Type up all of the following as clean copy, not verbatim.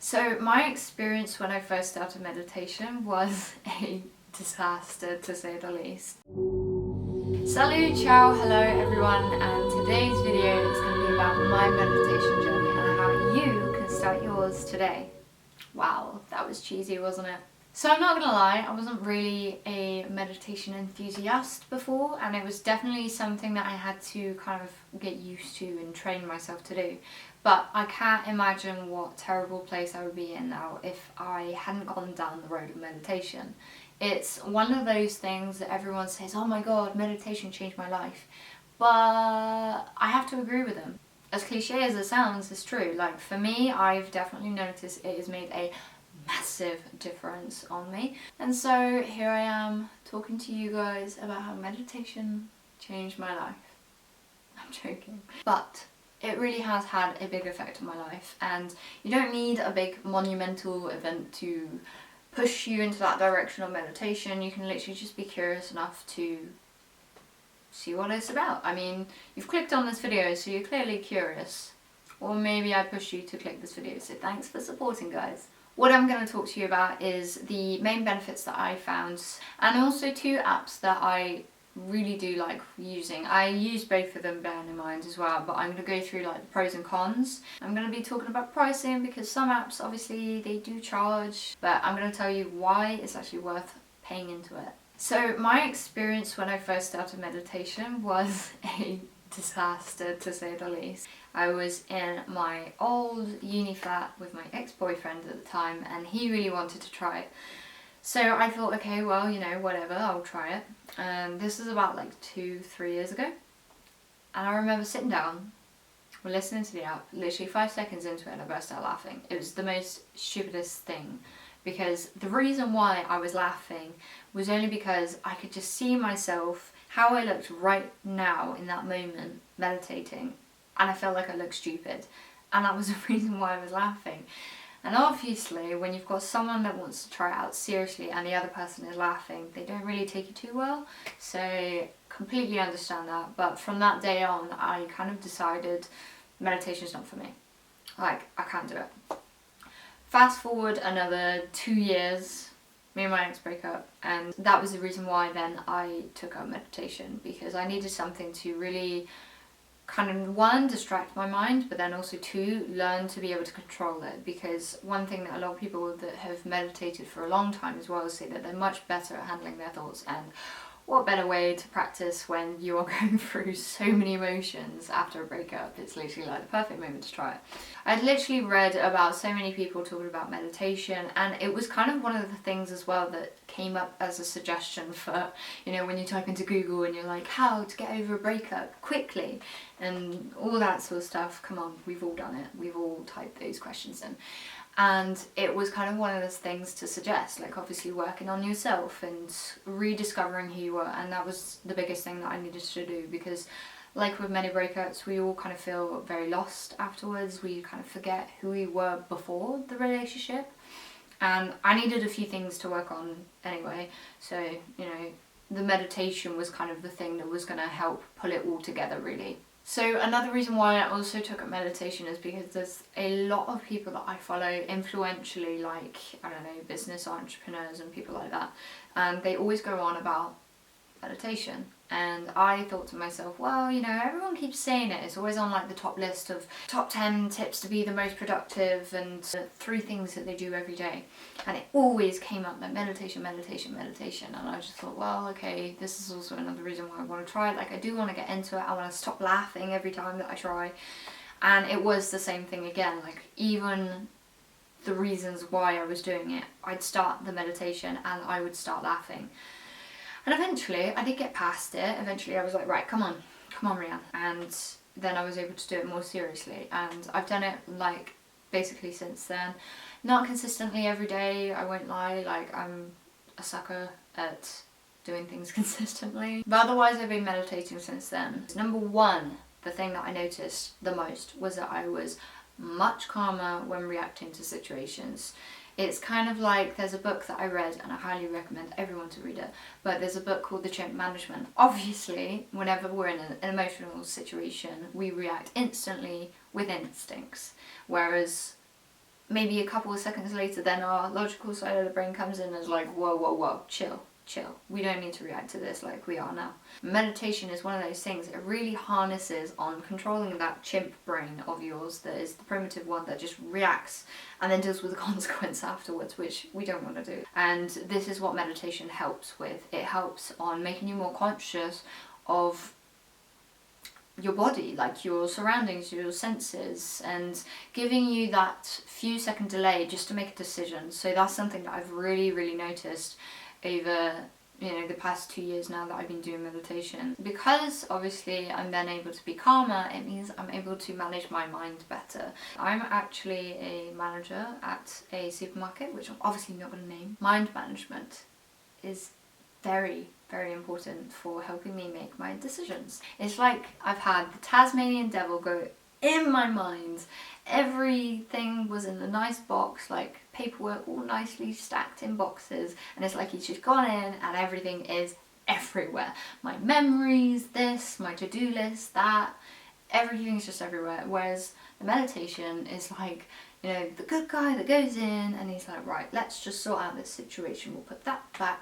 So my experience when I first started meditation was a disaster, to say the least. Salut, ciao, hello everyone, and today's video is going to be about my meditation journey and how you can start yours today. Wow, that was cheesy, wasn't it? So I'm not gonna lie, I wasn't really a meditation enthusiast before, and it was definitely something that I had to kind of get used to and train myself to do. But I can't imagine what terrible place I would be in now if I hadn't gone down the road of meditation. It's one of those things that everyone says, oh my god, meditation changed my life. But I have to agree with them. As cliche as it sounds, it's true. Like for me, I've definitely noticed it has made a massive difference on me. And so here I am talking to you guys about how meditation changed my life. I'm joking. But it really has had a big effect on my life, and you don't need a big monumental event to push you into that direction of meditation. You can literally just be curious enough to see what it's about. I mean, you've clicked on this video, so you're clearly curious. Or maybe I pushed you to click this video, so thanks for supporting, guys. What I'm going to talk to you about is the main benefits that I found, and also 2 apps that I really do like using. I use both of them, bearing in mind as well, but I'm going to go through like the pros and cons. I'm going to be talking about pricing because some apps obviously they do charge, but I'm going to tell you why it's actually worth paying into it. So my experience when I first started meditation was a disaster, to say the least. I was in my old uni flat with my ex-boyfriend at the time, and he really wanted to try it. So I thought, okay, well, you know, whatever, I'll try it. And this is about like 2-3 years ago. And I remember sitting down, we're listening to the app, literally 5 seconds into it and I burst out laughing. It was the most stupidest thing, because the reason why I was laughing was only because I could just see myself, how I looked right now in that moment, meditating, and I felt like I looked stupid. And that was the reason why I was laughing. And obviously, when you've got someone that wants to try it out seriously and the other person is laughing, they don't really take it too well. So, completely understand that. But from that day on, I kind of decided meditation's not for me. Like, I can't do it. Fast forward another 2 years, me and my ex break up, and that was the reason why then I took up meditation, because I needed something to really kind of, 1, distract my mind, but then also 2, learn to be able to control it. Because one thing that a lot of people that have meditated for a long time as well say that they're much better at handling their thoughts, and what better way to practice when you are going through so many emotions after a breakup. It's literally like the perfect moment to try it. I'd literally read about so many people talking about meditation, and it was kind of one of the things as well that came up as a suggestion for, you know, when you type into Google and you're like, how to get over a breakup quickly and all that sort of stuff. Come on, we've all done it. We've all typed those questions in. And it was kind of one of those things to suggest, like obviously working on yourself and rediscovering who you were. And that was the biggest thing that I needed to do, because like with many breakups, we all kind of feel very lost afterwards. We kind of forget who we were before the relationship. And I needed a few things to work on anyway. So, you know, the meditation was kind of the thing that was going to help pull it all together, really. So another reason why I also took up meditation is because there's a lot of people that I follow influentially, like, I don't know, business entrepreneurs and people like that, and they always go on about meditation. And I thought to myself, well, you know, everyone keeps saying it. It's always on like the top list of top 10 tips to be the most productive, and 3 things that they do every day. And it always came up like meditation, meditation, meditation. And I just thought, well, okay, this is also another reason why I want to try it. Like, I do want to get into it. I want to stop laughing every time that I try. And it was the same thing again. Like, even the reasons why I was doing it, I'd start the meditation and I would start laughing. And eventually, I did get past it. Eventually, I was like, right, come on, Rhiane. And then I was able to do it more seriously. And I've done it, like, basically since then. Not consistently every day, I won't lie. Like, I'm a sucker at doing things consistently. But otherwise, I've been meditating since then. Number 1, the thing that I noticed the most was that I was much calmer when reacting to situations. It's kind of like, there's a book that I read, and I highly recommend everyone to read it, but there's a book called The Chimp Management. Obviously, whenever we're in an emotional situation, we react instantly with instincts, whereas maybe a couple of seconds later, then our logical side of the brain comes in and is like, whoa, whoa, whoa, chill. We don't need to react to this like we are now. Meditation is one of those things, it really harnesses on controlling that chimp brain of yours that is the primitive one that just reacts and then deals with the consequence afterwards, which we don't want to do. And this is what meditation helps with. It helps on making you more conscious of your body, like your surroundings, your senses, and giving you that few second delay just to make a decision. So that's something that I've really noticed over, you know, the past 2 years now that I've been doing meditation. Because obviously I'm then able to be calmer, it means I'm able to manage my mind better. I'm actually a manager at a supermarket, which I'm obviously not going to name. Mind management is very important for helping me make my decisions. It's like I've had the Tasmanian devil go in my mind. Everything was in a nice box, like paperwork all nicely stacked in boxes, and it's like he's just gone in and everything is everywhere. My memories, this, my to-do list, that, everything's just everywhere. Whereas the meditation is like, you know, the good guy that goes in and he's like, right, let's just sort out this situation, we'll put that back,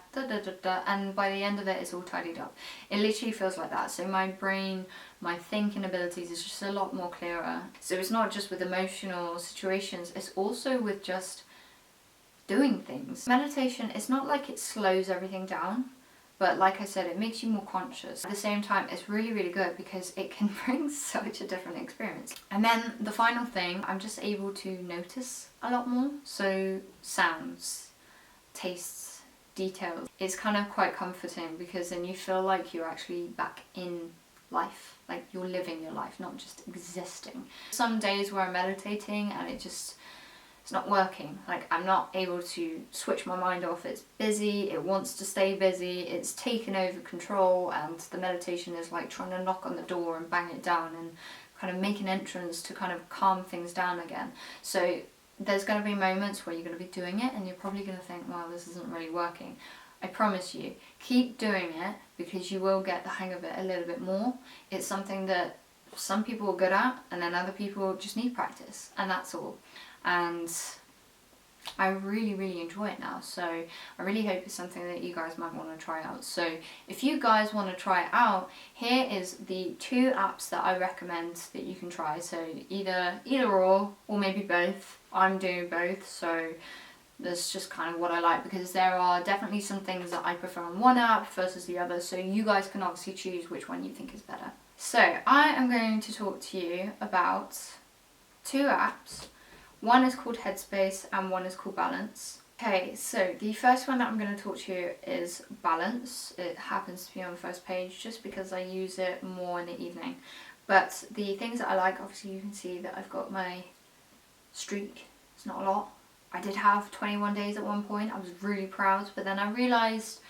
and by the end of it, it's all tidied up. It literally feels like that. So my brain, my thinking abilities is just a lot more clearer. So it's not just with emotional situations, it's also with just doing things. Meditation, it's not like it slows everything down, but like I said, it makes you more conscious. At the same time, it's really good because it can bring such a different experience. And then the final thing, I'm just able to notice a lot more. So sounds, tastes, details. It's kind of quite comforting because then you feel like you're actually back in life. Like you're living your life, not just existing. Some days where I'm meditating and it's not working. Like I'm not able to switch my mind off. It's busy, it wants to stay busy, it's taken over control, and the meditation is like trying to knock on the door and bang it down and kind of make an entrance to kind of calm things down again. So there's going to be moments where you're going to be doing it and you're probably going to think, wow, this isn't really working. I promise you, keep doing it because you will get the hang of it a little bit more. It's something that some people are good at and then other people just need practice, and that's all. And I really enjoy it now, so I really hope it's something that you guys might want to try out. So if you guys want to try it out, here is the 2 apps that I recommend that you can try. So either or maybe both. I'm doing both, so that's just kind of what I like, because there are definitely some things that I prefer on one app versus the other, so you guys can obviously choose which one you think is better. So I am going to talk to you about 2 apps. One is called Headspace and one is called Balance. Okay, so the first one that I'm going to talk to you is Balance. It happens to be on the first page just because I use it more in the evening. But the things that I like, obviously you can see that I've got my streak. It's not a lot. I did have 21 days at one point. I was really proud, but then I realised,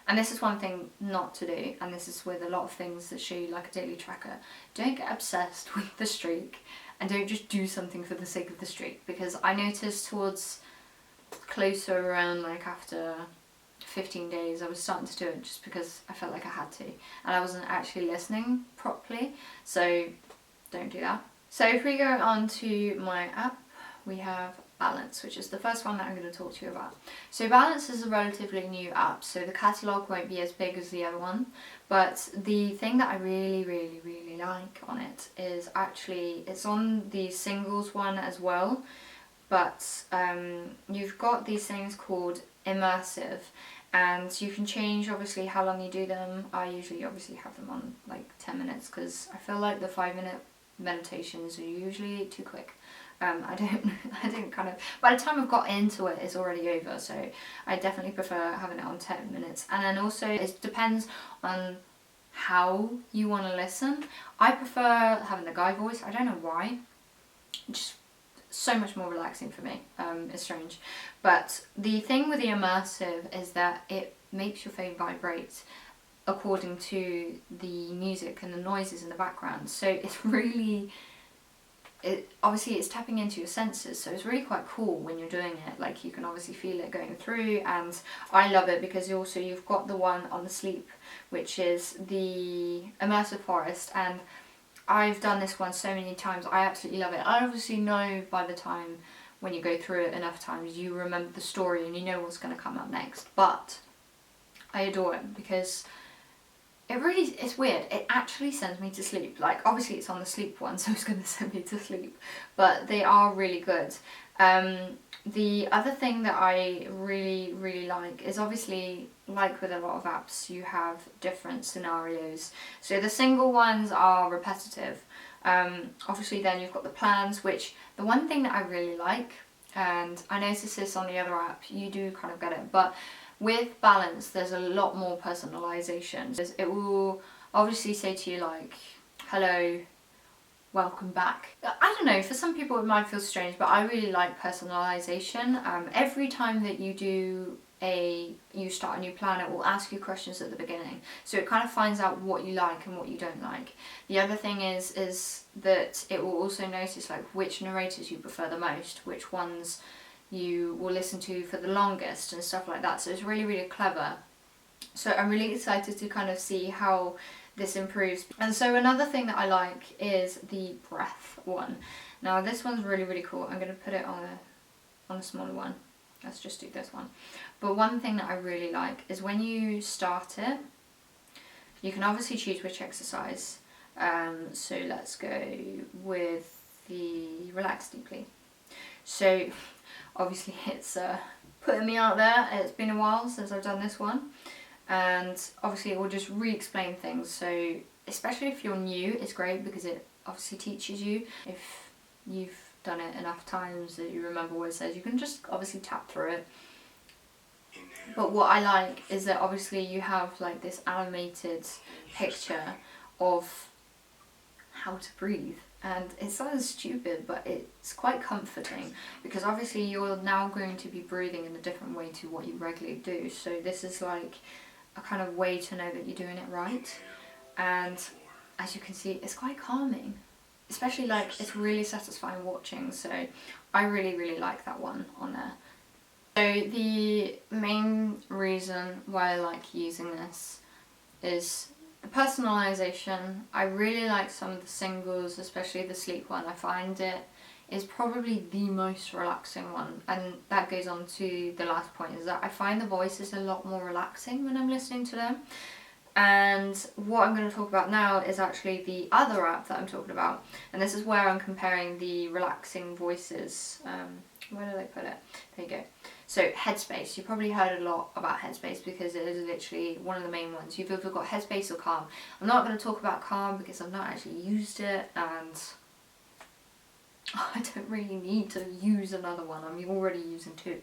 and this is one thing not to do, and this is with a lot of things that show you like a daily tracker, don't get obsessed with the streak. And don't just do something for the sake of the streak, because I noticed towards closer around like after 15 days I was starting to do it just because I felt like I had to, and I wasn't actually listening properly, so don't do that. So if we go on to my app, we have Balance, which is the first one that I'm going to talk to you about. So Balance is a relatively new app, so the catalogue won't be as big as the other one, but the thing that I really like on it is actually it's on the singles one as well, but you've got these things called immersive, and you can change obviously how long you do them. I usually obviously have them on like 10 minutes because I feel like the 5-minute meditations are usually too quick. I don't kind of, by the time I've got into it, it's already over, so I definitely prefer having it on 10 minutes. And then also it depends on how you want to listen. I prefer having the guy voice. I don't know why, just so much more relaxing for me. It's strange, but the thing with the immersive is that it makes your phone vibrate according to the music and the noises in the background, so it's really, obviously it's tapping into your senses, so it's really quite cool when you're doing it. Like you can obviously feel it going through, and I love it because also you've got the one on the sleep, which is the immersive forest, and I've done this one so many times. I absolutely love it. I obviously know by the time when you go through it enough times, you remember the story and you know what's going to come up next. But I adore it because it's weird. It actually sends me to sleep. Like, obviously it's on the sleep one, so it's going to send me to sleep. But they are really good. The other thing that I really, really like is, obviously, like with a lot of apps, you have different scenarios. So the single ones are repetitive. Obviously then you've got the plans, which the one thing that I really like, and I noticed this on the other app, you do kind of get it, but with balance there's a lot more personalization. It will obviously say to you like, hello, welcome back. I don't know, for some people it might feel strange, but I really like personalization. Every time that you start a new plan, it will ask you questions at the beginning, so it kind of finds out what you like and what you don't like. The other thing is that it will also notice like which narrators you prefer the most, which ones you will listen to for the longest and stuff like that. So it's really, really clever. So I'm really excited to kind of see how this improves. And so another thing that I like is the breath one. Now this one's really, really cool. I'm going to put it on a smaller one. Let's just do this one. But one thing that I really like is when you start it, you can obviously choose which exercise. So let's go with the relax deeply. So obviously it's putting me out there. It's been a while since I've done this one. And obviously it will just re-explain things. So especially if you're new, it's great because it obviously teaches you. If you've done it enough times that you remember what it says, you can just obviously tap through it. But what I like is that obviously you have like this animated picture of how to breathe. And it sounds stupid, but it's quite comforting because obviously you're now going to be breathing in a different way to what you regularly do. So this is like a kind of way to know that you're doing it right. And as you can see, it's quite calming. Especially like it's really satisfying watching. So I really, really like that one on there. So the main reason why I like using this is the personalisation. I really like some of the singles, especially the sleep one. I find it is probably the most relaxing one, and that goes on to the last point, is that I find the voices a lot more relaxing when I'm listening to them. And what I'm going to talk about now is actually the other app that I'm talking about, and this is where I'm comparing the relaxing voices. Where did I put it? There you go. So Headspace, you probably heard a lot about Headspace because it is literally one of the main ones. You've either got Headspace or Calm. I'm not going to talk about Calm because I've not actually used it, and I don't really need to use another one. I'm already using two.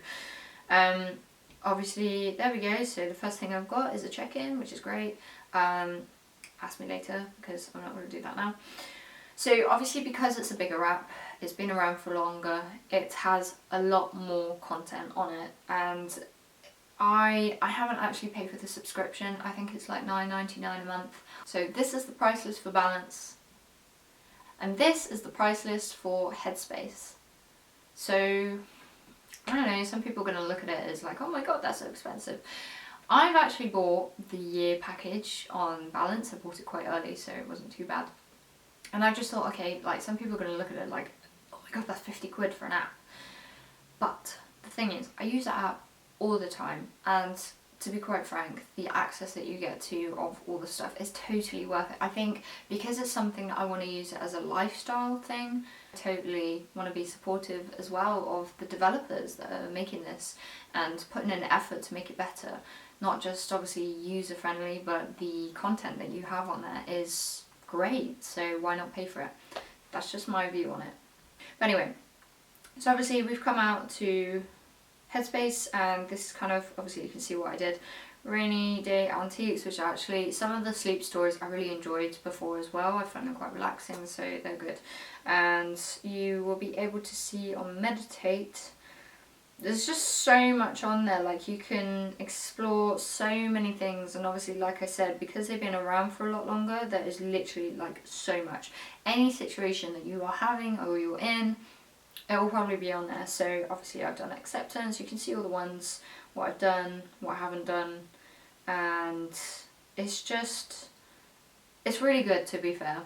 Obviously, there we go. So the first thing I've got is a check-in, which is great. Ask me later because I'm not going to do that now. So obviously, because it's a bigger app, it's been around for longer, it has a lot more content on it, and I haven't actually paid for the subscription. I think it's like $9.99 a month. So this is the price list for Balance, and this is the price list for Headspace. So I don't know, some people are going to look at it as like, oh my god, that's so expensive. I've actually bought the year package on Balance. I bought it quite early, so it wasn't too bad. And I just thought, okay, like some people are going to look at it like, oh my god, that's 50 quid for an app. But the thing is, I use that app all the time, and to be quite frank, the access that you get to of all the stuff is totally worth it. I think because it's something that I want to use as a lifestyle thing, I totally want to be supportive as well of the developers that are making this and putting in effort to make it better. Not just obviously user friendly, but the content that you have on there is great, so why not pay for it? That's just my view on it. But anyway, so obviously we've come out to Headspace, and this is kind of, obviously you can see what I did. Rainy Day Antiques, which actually some of the sleep stories I really enjoyed before as well. I found them quite relaxing, so they're good. And you will be able to see on Meditate, there's just so much on there, like you can explore so many things, and obviously like I said, because they've been around for a lot longer, there is literally like so much. Any situation that you are having or you're in, it will probably be on there. So obviously I've done acceptance, you can see all the ones, what I've done, what I haven't done, and it's just, it's really good, to be fair.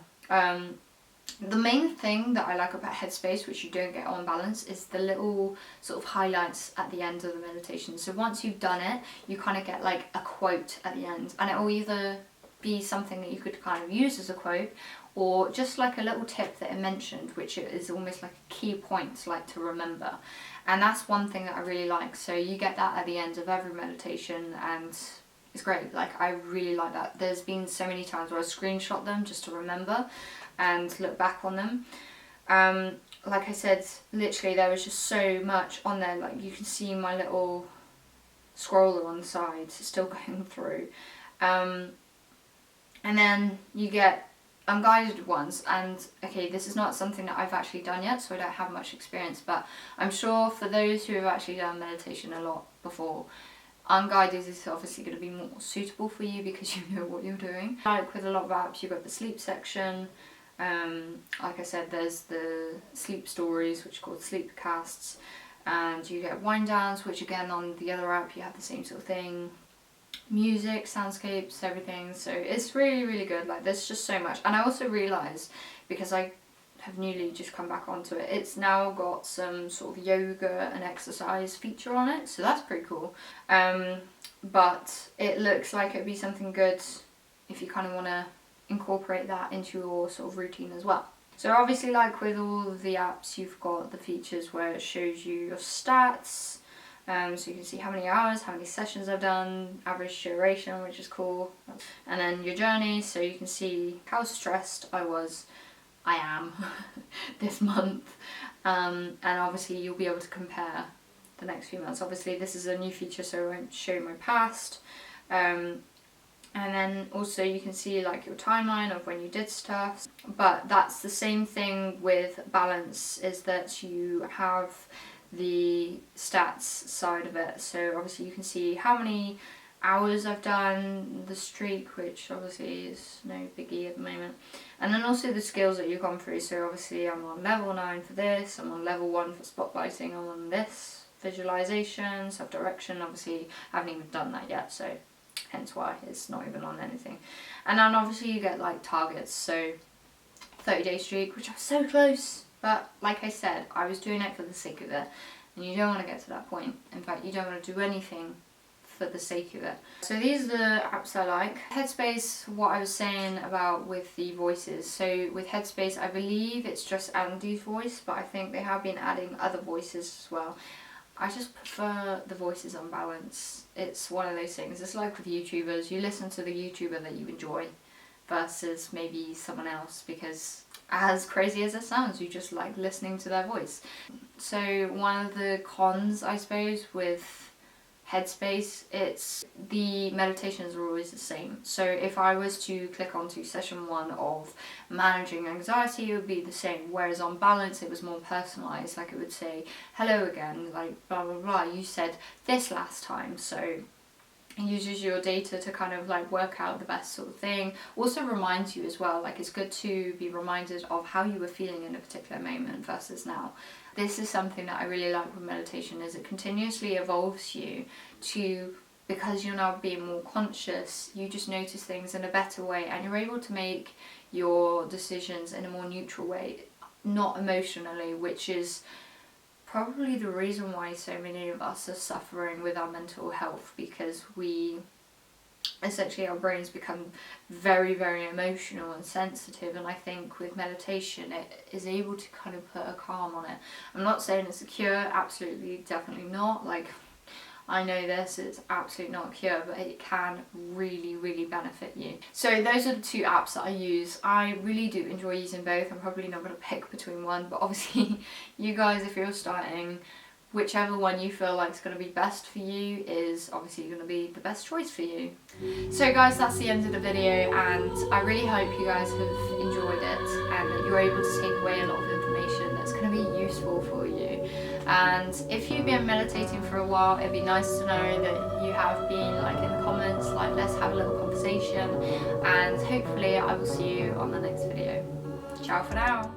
The main thing that I like about Headspace, which you don't get on Balance, is the little sort of highlights at the end of the meditation. So once you've done it, you kind of get like a quote at the end, and it will either be something that you could kind of use as a quote, or just like a little tip that it mentioned, which is almost like a key point like to remember. And that's one thing that I really like. So you get that at the end of every meditation, and it's great. Like, I really like that. There's been so many times where I screenshot them just to remember and look back on them. Like I said, literally there was just so much on there. Like, you can see my little scroller on the side still going through. And then you get unguided ones, and okay, this is not something that I've actually done yet, so I don't have much experience, but I'm sure for those who have actually done meditation a lot before, unguided is obviously going to be more suitable for you because you know what you're doing. Like with a lot of apps, you've got the sleep section. Like I said, there's the sleep stories, which are called sleep casts, and you get wind downs, which again on the other app you have the same sort of thing. Music, soundscapes, everything. So it's really good. Like, there's just so much. And I also realised, because I have newly just come back onto it, it's now got some sort of yoga and exercise feature on it, so that's pretty cool. But it looks like it'd be something good if you kind of want to incorporate that into your sort of routine as well. So obviously, like with all of the apps, you've got the features where it shows you your stats. So you can see how many hours, how many sessions I've done, average duration, which is cool. And then your journey, so you can see how stressed I am this month. And obviously you'll be able to compare the next few months. Obviously this is a new feature, so I won't show my past. And then also you can see like your timeline of when you did stuff. But that's the same thing with Balance, is that you have the stats side of it. So obviously you can see how many hours I've done, the streak, which obviously is no biggie at the moment, and then also the skills that you've gone through. So obviously I'm on level 9 for this, I'm on level 1 for spotlighting, I'm on this, visualization, self-direction. Obviously I haven't even done that yet, so hence why it's not even on anything. And then obviously you get like targets, so 30-day streak, which I'm so close. But like I said, I was doing it for the sake of it, and you don't want to get to that point. In fact, you don't want to do anything for the sake of it. So these are the apps I like. Headspace, what I was saying about with the voices. So with Headspace, I believe it's just Andy's voice, but I think they have been adding other voices as well. I just prefer the voices on Balance. It's one of those things. It's like with YouTubers. You listen to the YouTuber that you enjoy versus maybe someone else, because as crazy as it sounds, you just like listening to their voice. So one of the cons, I suppose, with Headspace, it's the meditations are always the same. So if I was to click onto session 1 of managing anxiety, it would be the same. Whereas on Balance, it was more personalised. Like, it would say, hello again, like blah blah blah, you said this last time. So it uses your data to kind of like work out the best sort of thing. Also reminds you as well, like it's good to be reminded of how you were feeling in a particular moment versus now. This is something that I really like with meditation, is it continuously evolves you to, because you're now being more conscious, you just notice things in a better way, and you're able to make your decisions in a more neutral way, not emotionally, which is probably the reason why so many of us are suffering with our mental health, because we essentially, our brains become very emotional and sensitive, and I think with meditation it is able to kind of put a calm on it. I'm not saying it's a cure, absolutely definitely not, like I know this, it's absolutely not a cure, but it can really benefit you. So those are the two apps that I use. I really do enjoy using both. I'm probably not going to pick between one, but obviously you guys, if you're starting, whichever one you feel like is going to be best for you is obviously going to be the best choice for you. So guys, that's the end of the video, and I really hope you guys have enjoyed it and that you're able to take away a lot of information that's going to be useful for you. And if you've been meditating for a while, it'd be nice to know that you have been, like in the comments, like let's have a little conversation, and hopefully I will see you on the next video. Ciao for now.